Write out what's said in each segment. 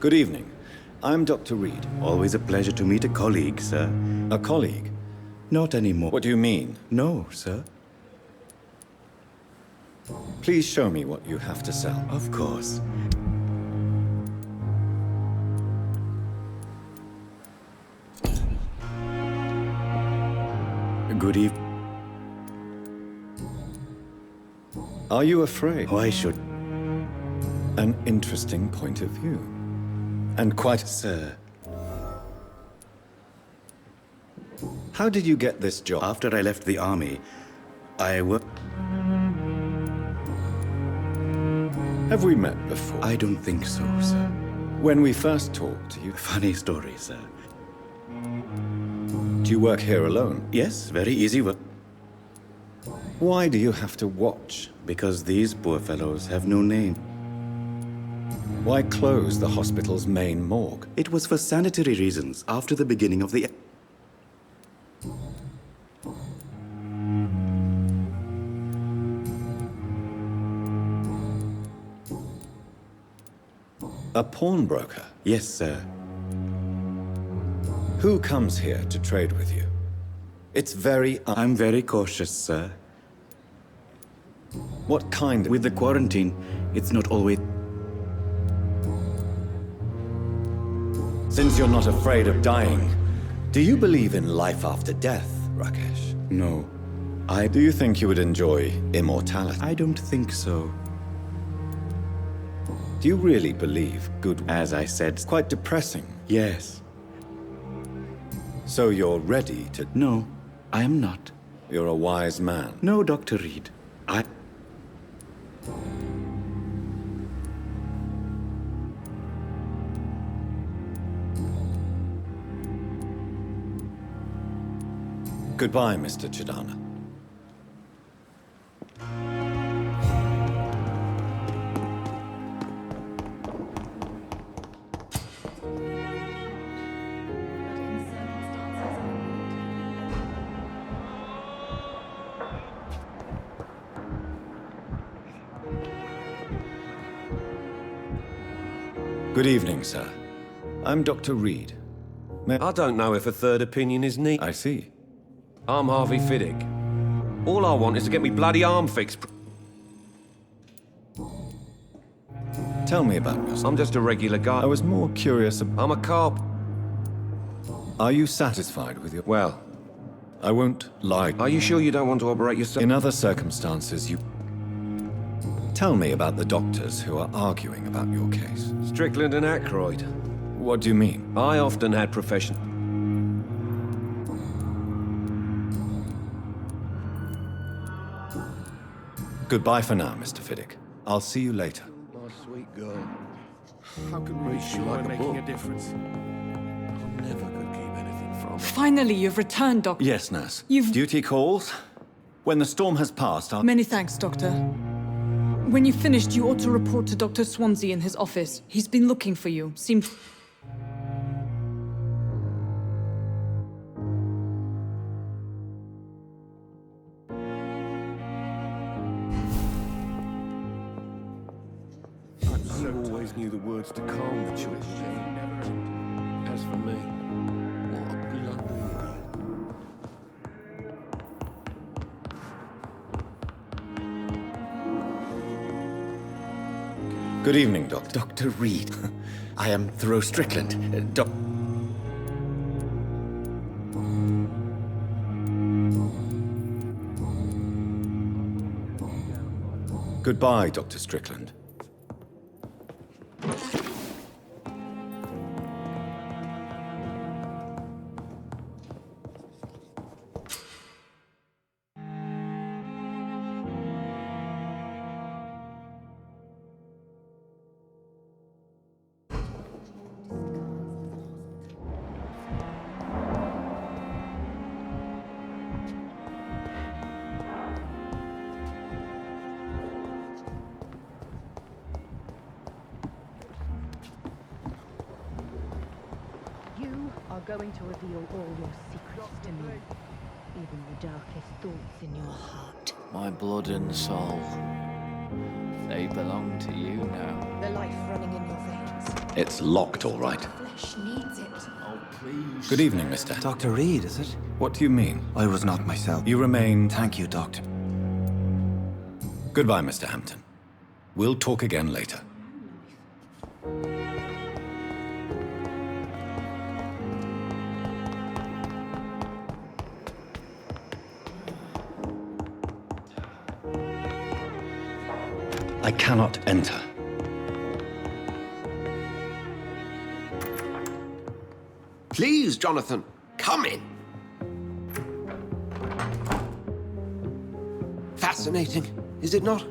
Good evening. I'm Dr. Reed. Always a pleasure to meet a colleague, sir. A colleague? Not anymore. What do you mean? No, sir. Please show me what you have to sell. Of course. Good evening. Are you afraid? Why should... An interesting point of view. And quite... Sir, How did you get this job? after I left the army, I worked... Have we met before? I don't think so, sir. When we first talked, you... Funny story, sir. Do you work here alone? Yes, very easy work. Why do you have to watch? Because these poor fellows have no name. Why close the hospital's main morgue? It was for sanitary reasons after the beginning of the... A pawnbroker? Yes, sir. Who comes here to trade with you? It's very... I'm very cautious, sir. What kind of... With the quarantine, it's not always... Since you're not afraid of dying, do you believe in life after death, Rakesh? No. Do you think you would enjoy immortality? I don't think so. Do you really believe good... As I said... It's quite depressing. Yes. So you're ready to... No, I am not. You're a wise man. No, Dr. Reed. Goodbye, Mr. Chidana. Good evening, sir. I'm Dr. Reed. I don't know if a third opinion is needed. I see. I'm Harvey Fiddick. All I want is to get me bloody arm fixed. Tell me about yourself. I'm just a regular guy. I was more curious about... I'm a carp. Are you satisfied with your... Well, I won't lie. are you sure you don't want to operate yourself? In other circumstances, you... Tell me about the doctors who are arguing about your case. Strickland and Aykroyd. What do you mean? I often had profession. Goodbye for now, Mr. Fiddick. I'll see you later. My sweet girl. How can we sure like we're a making book. a difference? I never could keep anything from her. Finally, you've returned, Doctor. Yes, nurse. You've- Duty calls. When the storm has passed, I'll... Many thanks, Doctor. When you've finished, you ought to report to Dr. Swansea in his office. He's been looking for you. Seems... I always knew the words to calm the children. As for me, what a blunder you did. Good evening, Doctor. Dr. Reed. I am Thoreau Strickland. Goodbye, Dr. Strickland. You are going to reveal all your secrets to me, even the darkest thoughts in your heart. My blood and soul, they belong to you now. The life running in your veins. It's locked, all right. Flesh needs it. Good evening, mister. Dr. Reed, is it? What do you mean? I was not myself. You remain... Thank you, Doctor. Goodbye, Mr. Hampton. We'll talk again later. I cannot enter. Please, Jonathan, come in. Fascinating, is it not?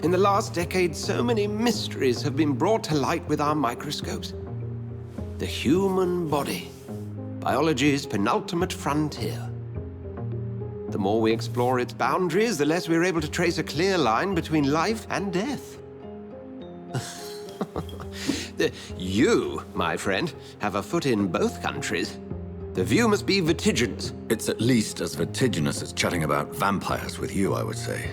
In the last decade, so many mysteries have been brought to light with our microscopes. The human body, biology's penultimate frontier. The more we explore its boundaries, the less we're able to trace a clear line between life and death. You, my friend, have a foot in both countries. The view must be vertiginous. It's at least as vertiginous as chatting about vampires with you, I would say.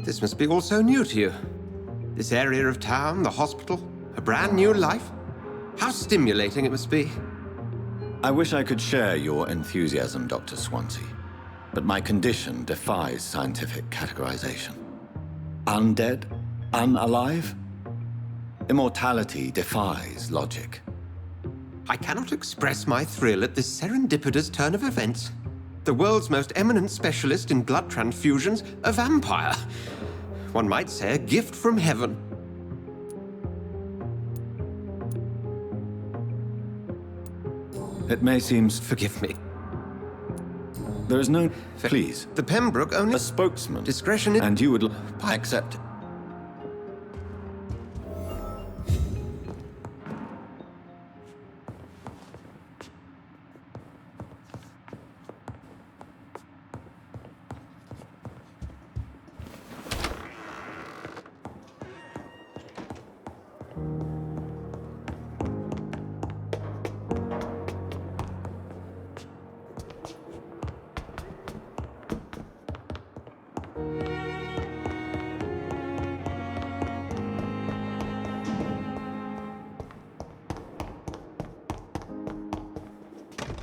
This must be all so new to you. This area of town, the hospital, a brand new life. How stimulating it must be. I wish I could share your enthusiasm, Dr. Swansea, but my condition defies scientific categorization. Undead? Unalive? Immortality defies logic. I cannot express my thrill at this serendipitous turn of events. The world's most eminent specialist in blood transfusions, a vampire. One might say a gift from heaven. It may seem... Forgive me. There is no... Please. The Pembroke only... A spokesman. Discretion is... And you would... accept it.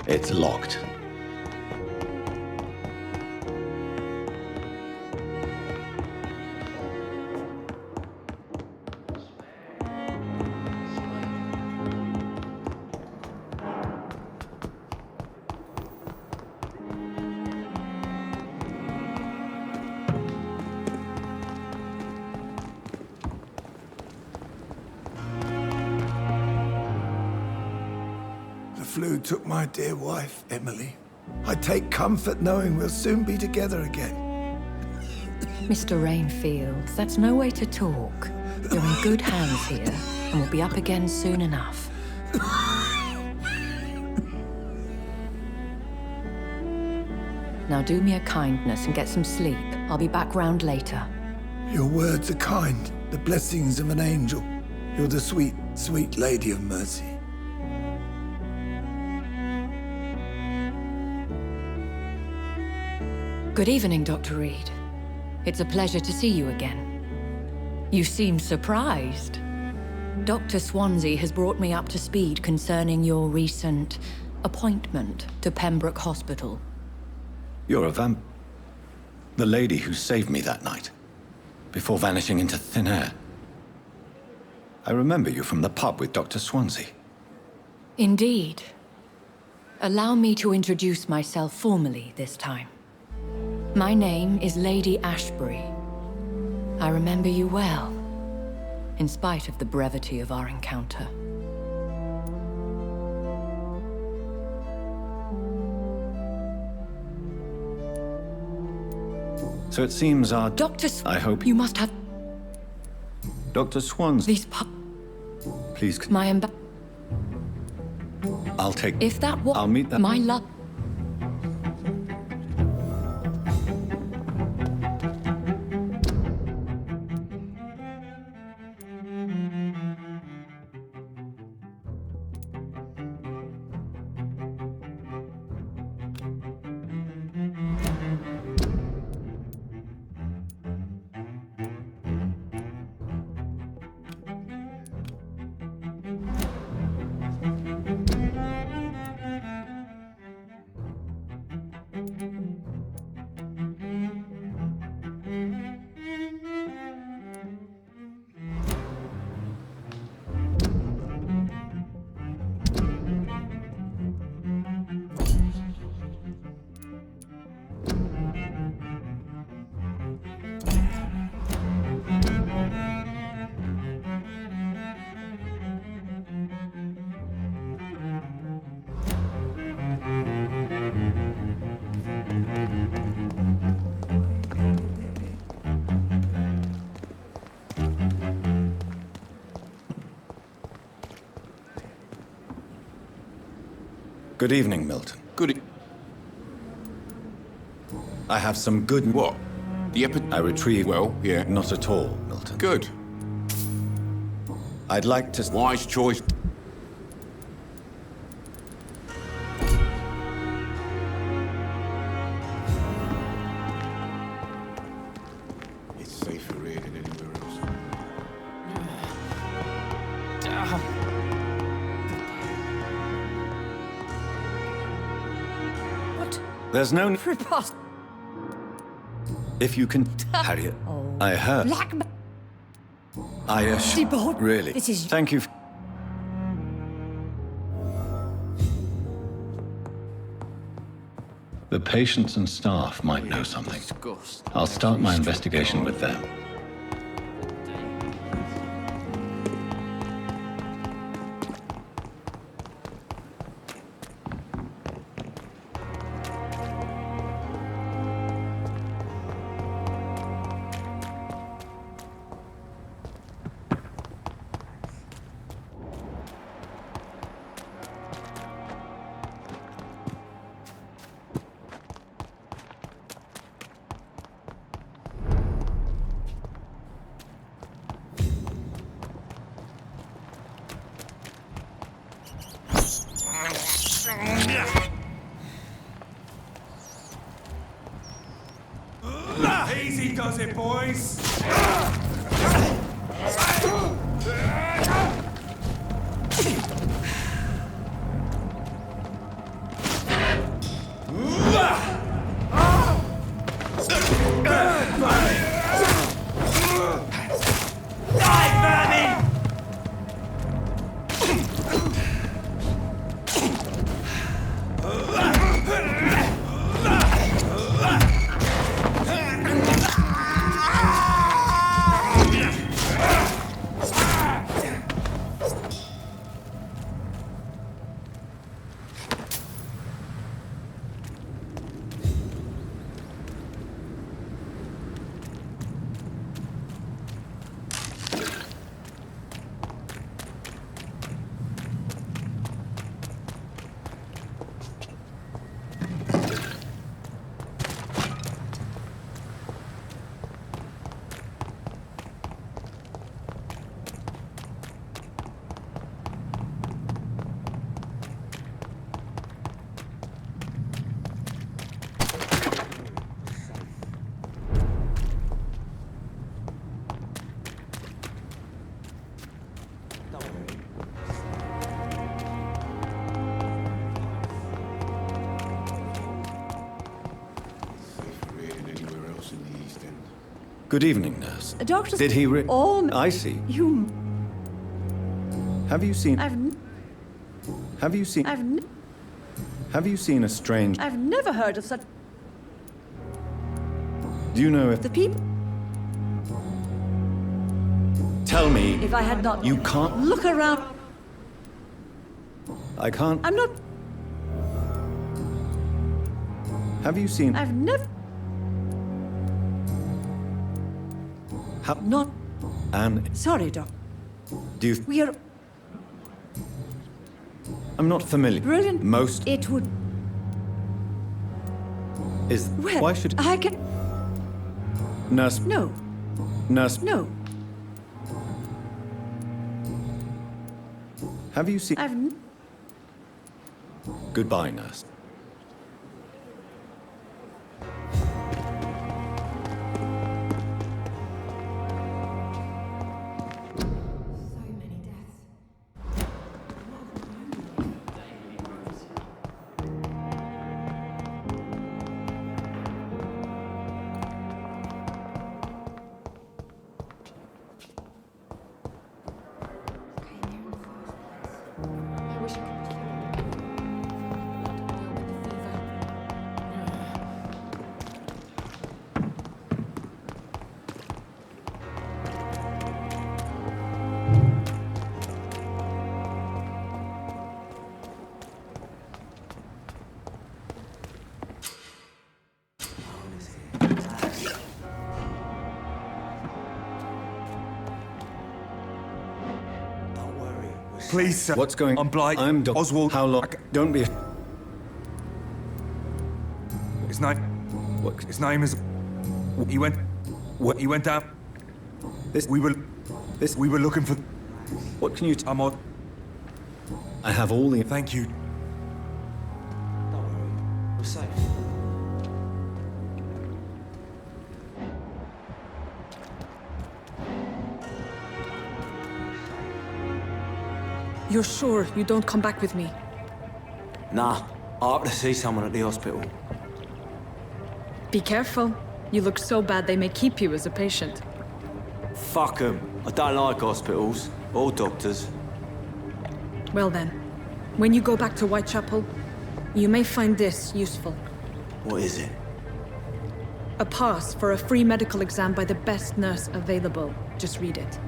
It's locked. The flu took my dear wife, Emily. I take comfort knowing we'll soon be together again. Mr. Rainfield, that's no way to talk. You're in good hands here, and we'll be up again soon enough. Now do me a kindness and get some sleep. I'll be back round later. Your words are kind, the blessings of an angel. You're the sweet, sweet Lady of Mercy. Good evening, Dr. Reed. It's a pleasure to see you again. You seem surprised. Dr. Swansea has brought me up to speed concerning your recent appointment to Pembroke Hospital. You're a the lady who saved me that night, before vanishing into thin air. I remember you from the pub with Dr. Swansea. Indeed. Allow me to introduce myself formally this time. My name is Lady Ashbury. I remember you well, in spite of the brevity of our encounter. So it seems our... I hope... You must have... Dr. Swansea... These Please... My I'll take... If that was... I'll meet that... My love... Good evening, Milton. Good. I have some good... What? The I retrieved... Well, yeah. Not at all, Milton. Good. I'd like to... Wise choice. It's safer here than anywhere else. What? There's no... Preposterous. If you can... Harriet, I heard... Black... I assure... Seaboard. Really? This is... Thank you. The patients and staff might know something. I'll start my investigation with them. Easy does it, boys! Good evening, nurse. Doctor... Did he all... I see. You... Have you seen... Have you seen... I've Have you seen a strange... I've never heard of such... Do you know if... The people... Tell me... If I had not... You can't... Look around... I can't... I'm not... Have you seen... I've never... Not... And... Sorry, Doc. Do you... We are... I'm not familiar. Brilliant. Most... It would... Is... Well, Why should... I can... Nurse... No. Nurse... No. Have you seen... I've... Goodbye, nurse. Please, sir. What's going... I'm Blight. I'm Dr. Oswald. How long... Don't be... His name. What? His name is. He went. What? He went out. This. We were. This. We were looking for. What can you? I'm on. I have all the... Thank you. Don't worry. We're safe. You're sure you don't come back with me? Nah, I have to see someone at the hospital. Be careful. You look so bad they may keep you as a patient. Fuck 'em. I don't like hospitals or doctors. Well then, when you go back to Whitechapel, you may find this useful. What is it? A pass for a free medical exam by the best nurse available. Just read it.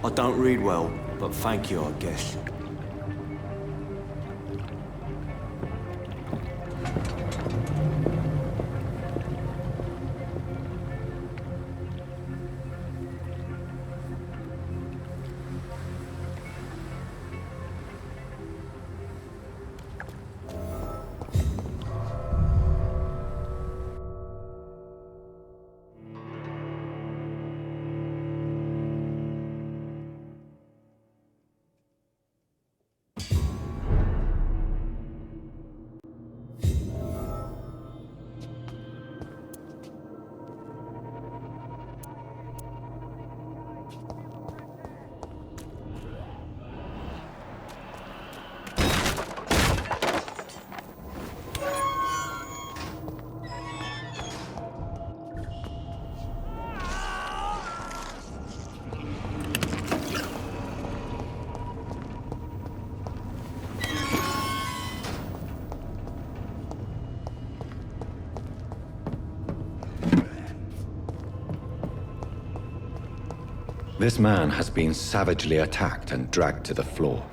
I don't read well, but thank you, I guess. This man has been savagely attacked and dragged to the floor.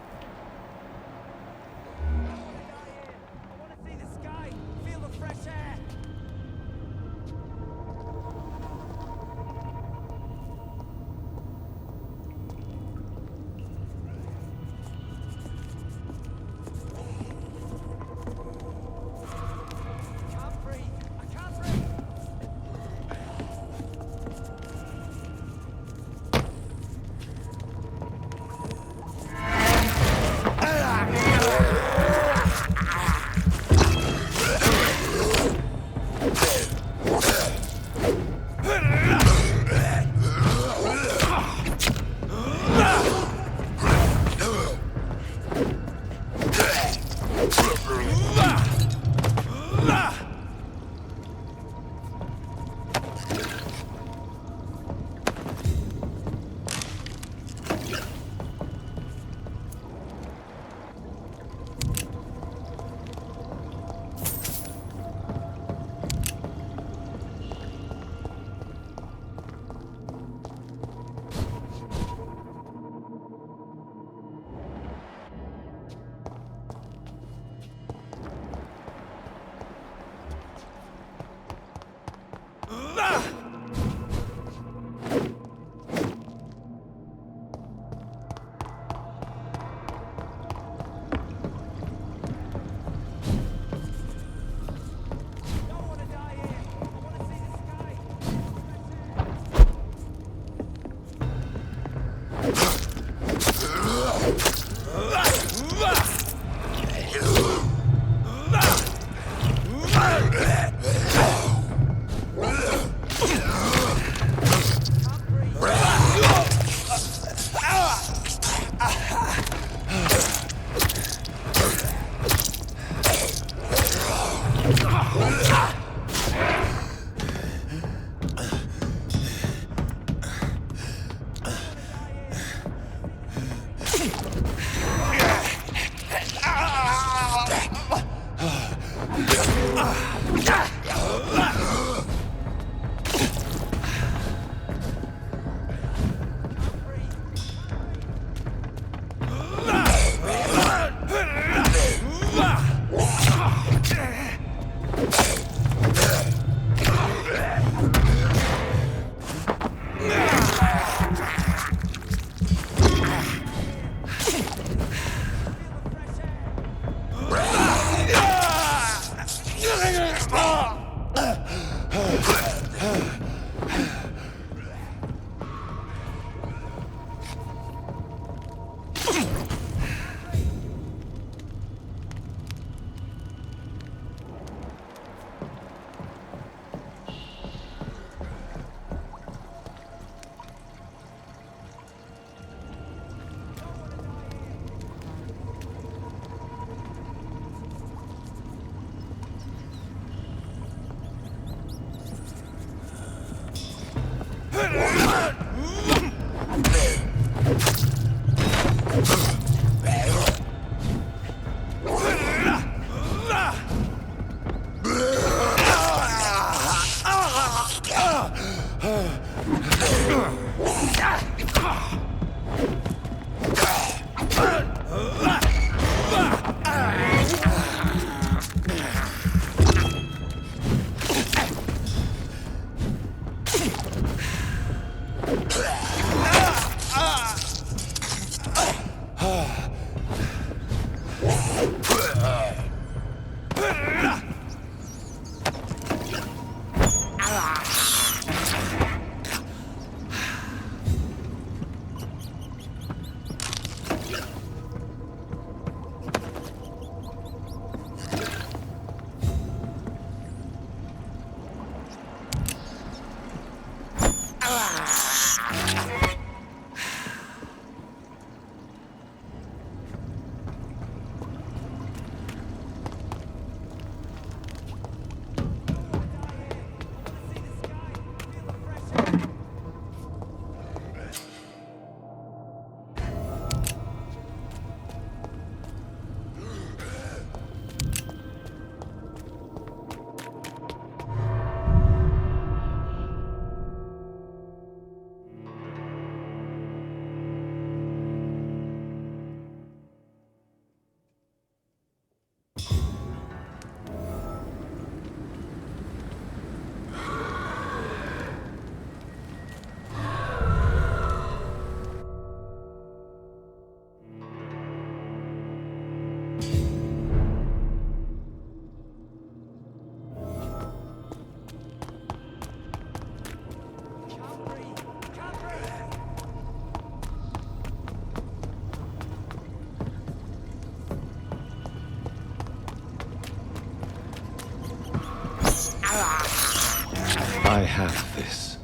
I have this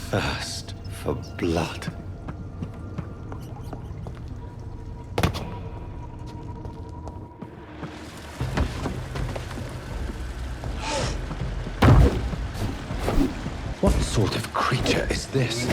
thirst for blood. What sort of creature is this?